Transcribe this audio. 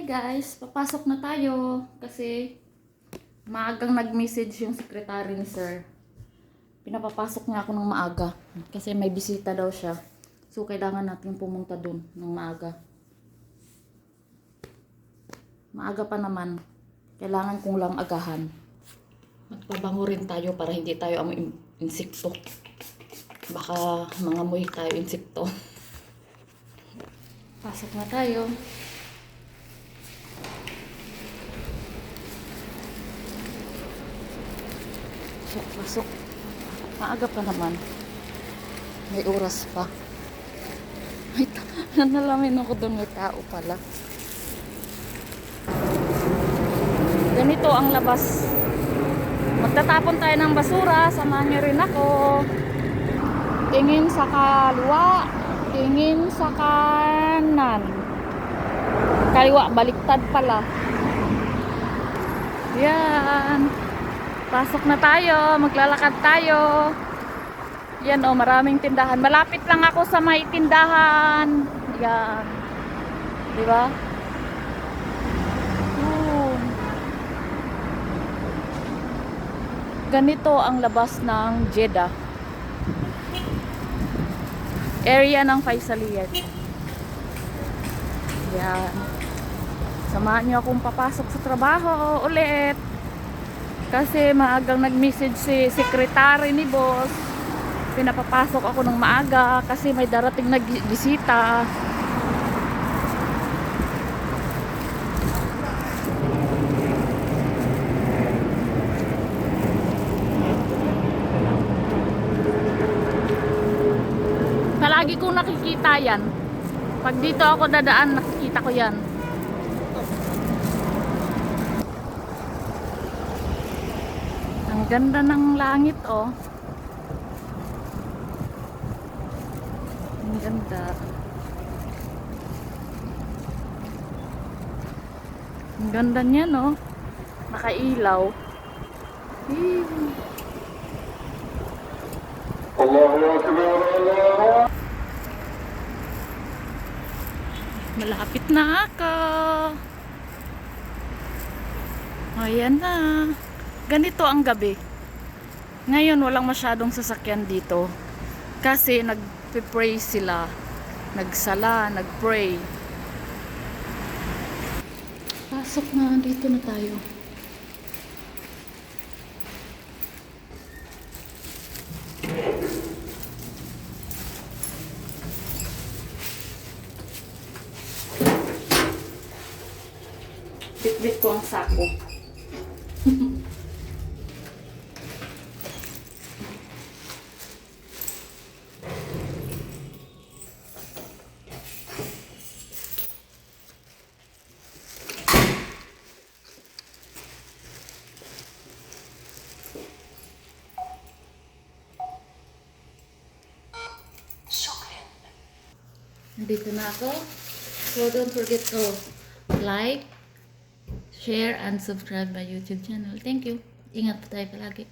guys, papasok na tayo kasi maagang nag-message yung secretary ni sir. Pinapapasok niya ako ng maaga kasi may bisita daw siya. So kailangan natin pumunta dun ng maaga. Maaga pa naman. Kailangan kong lang agahan. Magpabango rin tayo para hindi tayo amoy insekto. Baka mangamoy tayo insekto. Pasok na tayo. Pasok. Maaga pa naman. May oras pa. Ay, nanalamin ako doon, may tao pala. Ganito ang labas. Magtatapon tayo ng basura. Samahan niyo rin ako. Tingin sa kaliwa. Tingin sa kanan. Kaliwa, baliktad pala. Yan. Pasok na tayo, maglalakad tayo. Yan o, maraming tindahan. Malapit lang ako sa may tindahan. Yan. Di ba? Ganito ang labas ng Jeddah. Area ng Faisaliyat. Yan. Samahan niyo akong papasok sa trabaho ulit. Kasi maagang nag-message si secretary ni boss. Pinapapasok ako ng maaga kasi may darating na bisita. Palagi kong nakikita yan. Pag dito ako dadaan, nakikita ko yan. Ang ganda ng langit, oh. Ang ganda. Ang ganda niya, no? Nakailaw. Malapit na ako. Ayan na. Ganito ang gabi. Ngayon walang masyadong sasakyan dito. Kasi nag-pray sila. Nagsala, nag-pray. Pasok na, dito na tayo. Bit-bit ko ang sako. Nandito na ako. So don't forget to like, share, and subscribe my YouTube channel. Thank you. Ingat po tayo palagi.